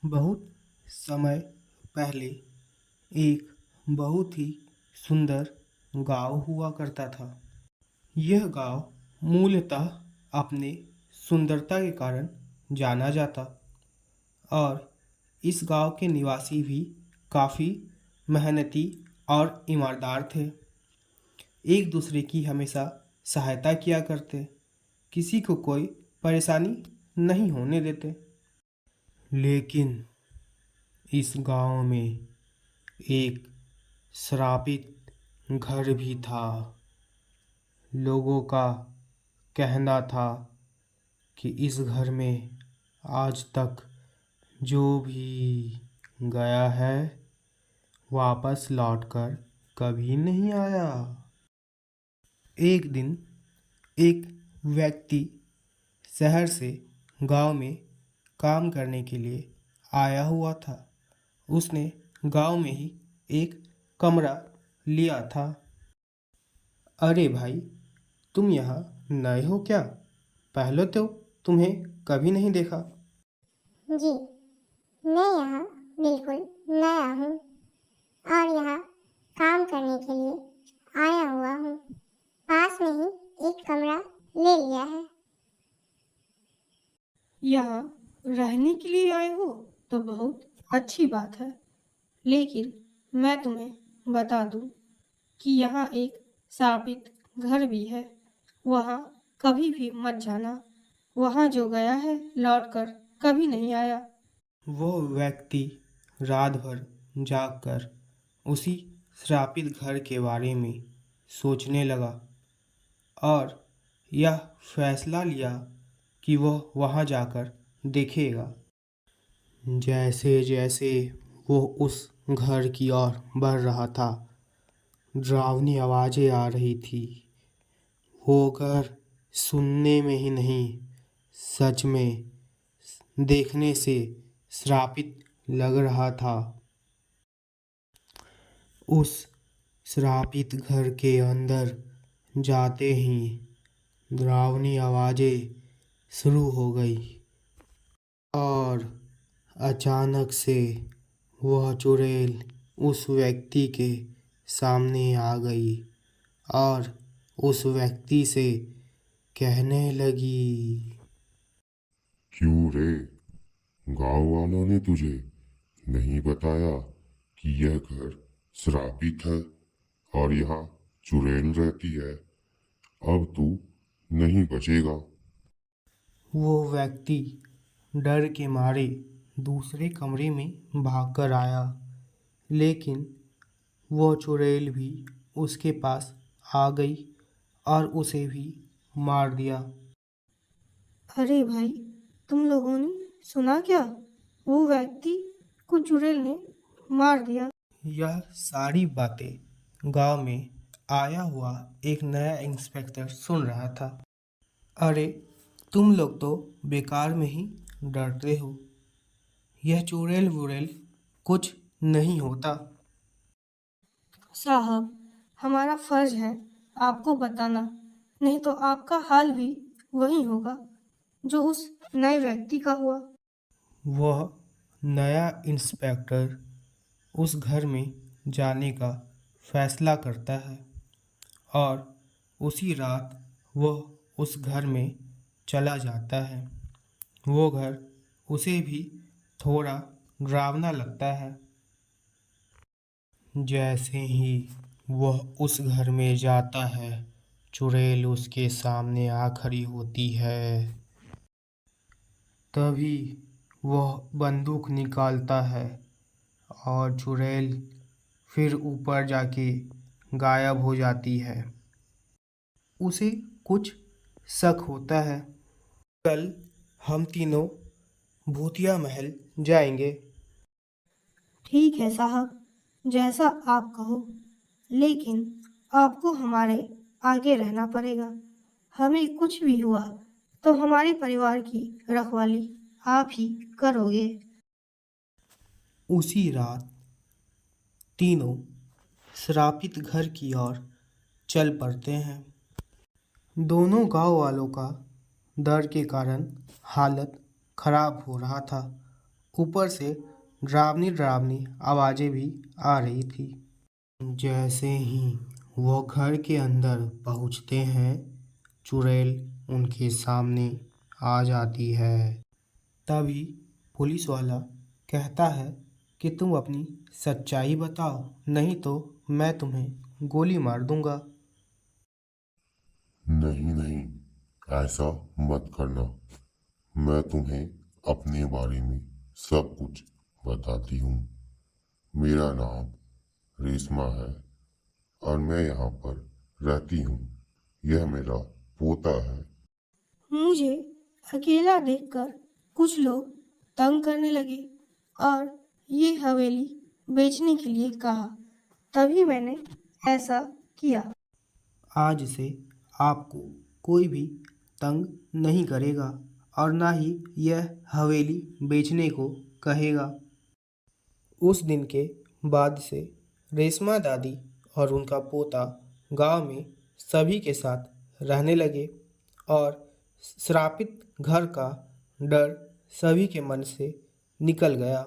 बहुत समय पहले एक बहुत ही सुंदर गांव हुआ करता था। यह गांव मूलतः अपने सुंदरता के कारण जाना जाता और इस गांव के निवासी भी काफ़ी मेहनती और ईमानदार थे। एक दूसरे की हमेशा सहायता किया करते, किसी को कोई परेशानी नहीं होने देते। लेकिन इस गांव में एक श्रापित घर भी था। लोगों का कहना था कि इस घर में आज तक जो भी गया है वापस लौटकर कभी नहीं आया। एक दिन एक व्यक्ति शहर से गांव में काम करने के लिए आया हुआ था। उसने गांव में ही एक कमरा लिया था। अरे भाई, तुम यहाँ नए हो क्या? पहले तो तुम्हें कभी नहीं देखा। जी, मैं यहाँ बिल्कुल नया हूँ और यहाँ काम करने के लिए आया हुआ हूँ। पास में ही एक कमरा ले लिया है। यहाँ रहने के लिए आए हो तो बहुत अच्छी बात है, लेकिन मैं तुम्हें बता दूं कि यहाँ एक श्रापित घर भी है। वहाँ कभी भी मत जाना। वहाँ जो गया है लौटकर कभी नहीं आया। वो व्यक्ति रात भर जागकर उसी श्रापित घर के बारे में सोचने लगा और यह फैसला लिया कि वह वहाँ जाकर देखेगा। जैसे जैसे वो उस घर की ओर बढ़ रहा था, डरावनी आवाज़ें आ रही थी। वो घर सुनने में ही नहीं, सच में देखने से श्रापित लग रहा था। उस श्रापित घर के अंदर जाते ही डरावनी आवाज़ें शुरू हो गई और अचानक से वह चुड़ैल उस व्यक्ति के सामने आ गई और उस व्यक्ति से कहने लगी। क्यों रे, गांव वालों ने तुझे नहीं बताया कि यह घर श्रापित है और यहाँ चुड़ैल रहती है? अब तू नहीं बचेगा। वो व्यक्ति डर के मारे दूसरे कमरे में भागकर आया, लेकिन वो चुड़ैल भी उसके पास आ गई और उसे भी मार दिया। अरे भाई, तुम लोगों ने सुना क्या? वो व्यक्ति को चुड़ैल ने मार दिया। यह सारी बातें गांव में आया हुआ एक नया इंस्पेक्टर सुन रहा था। अरे, तुम लोग तो बेकार में ही डरते हो। यह चुड़ैल वुड़ैल कुछ नहीं होता। साहब, हमारा फर्ज है आपको बताना, नहीं तो आपका हाल भी वही होगा जो उस नए व्यक्ति का हुआ। वह नया इंस्पेक्टर उस घर में जाने का फैसला करता है और उसी रात वह उस घर में चला जाता है। वो घर उसे भी थोड़ा डरावना लगता है। जैसे ही वह उस घर में जाता है, चुड़ैल उसके सामने आ खड़ी होती है। तभी वह बंदूक निकालता है और चुड़ैल फिर ऊपर जाके गायब हो जाती है। उसे कुछ शक होता है। कल हम तीनों भूतिया महल जाएंगे। ठीक है साहब, जैसा आप कहो, लेकिन आपको हमारे आगे रहना पड़ेगा। हमें कुछ भी हुआ तो हमारे परिवार की रखवाली आप ही करोगे। उसी रात तीनों श्रापित घर की ओर चल पड़ते हैं। दोनों गांव वालों का डर के कारण हालत खराब हो रहा था ऊपर से डरावनी डरावनी आवाज़ें भी आ रही थी। जैसे ही वो घर के अंदर पहुंचते हैं, चुड़ैल उनके सामने आ जाती है। तभी पुलिस वाला कहता है कि तुम अपनी सच्चाई बताओ, नहीं तो मैं तुम्हें गोली मार दूंगा। नहीं नहीं, ऐसा मत करना। मैं तुम्हें अपने बारे में सब कुछ बताती हूँ। मेरा नाम रेशमा है और मैं यहाँ पर रहती हूँ। यह मेरा पोता है। मुझे अकेला देखकर कुछ लोग तंग करने लगे और ये हवेली बेचने के लिए कहा। तभी मैंने ऐसा किया। आज से आपको कोई भी तंग नहीं करेगा और ना ही यह हवेली बेचने को कहेगा। उस दिन के बाद से रेशमा दादी और उनका पोता गांव में सभी के साथ रहने लगे और श्रापित घर का डर सभी के मन से निकल गया।